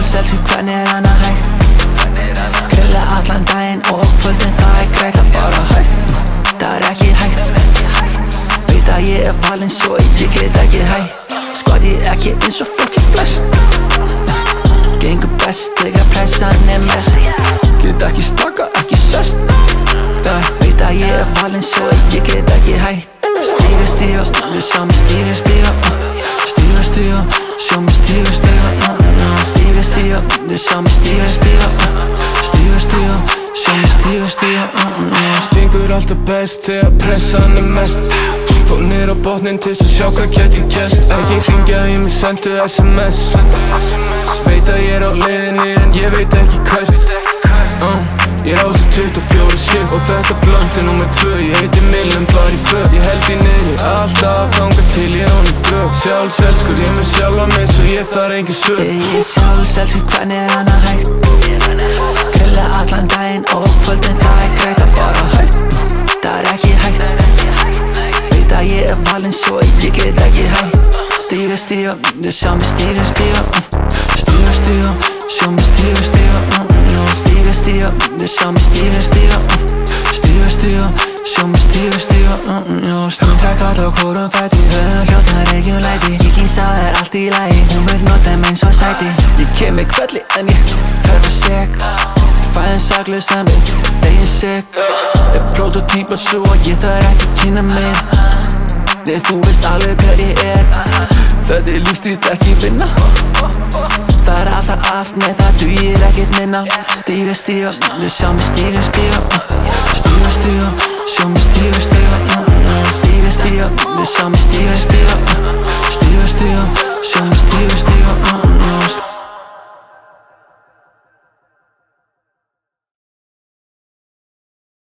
Selsi, hvernig annað hægt? Grilla allan daginn og kvöldin það grætt að fara hægt. Það ekki hægt. Veit að ég valinn svo ég get ekki hægt. Skvað ég ekki eins og fólki flest. Gengur best þegar pressan mest. Get ekki slaka, ekki sest. Veit að ég valinn svo ég get ekki hægt. Stíga, við sjá mig stíga Stíga, sjá mig stíga Stíga, við sjá mig stíga Stíga, sjá mig stíga Gengur alltaf best þegar pressan mest. Fór niður á botnin til að sjá hvað gæti gerst. Ekki hringja í mig, sendu SMS. Veit að ég á leiðinni en ég veit ekki hvert. Ég á þessu 24/7 og þetta blönd númer 2. Ég heiti Millum bara í föt. Ég held í niðri alltaf þangað til ég á mig glögg. Sjálfselskur, ég með sjálfa mig svo ég þarf engin sög. Ég sjálfselskur, hvernig annað hægt? Grilla allan daginn og kvöldin það grætt að fara hægt. Það ekki hægt. Veit að ég valinn svo ég get ekki hægt. Stíga, við sjá mig stíga Stíga, sjá mig stíga Stíga, við sjá mig stíga sjá mig stíga Trekk allt á kórum fæti, höfum hljóta reykjum læti. Ég kýsa þær allt í lagi, hún vil nota mig eins og sæti. Ég kem með kvelli en ég fer og sek. Fæðin saklaust en við eigin sek. Prototípa svo ég þarf ekki kynna mig. Þú veist alveg hver ég Þetta lífstíð ekki vinna. Það alltaf allt, nei það dugir ekkert minna. Stíga, við sjá mig stíga Stíga, sjá mig stíga Stíga, við sjá mig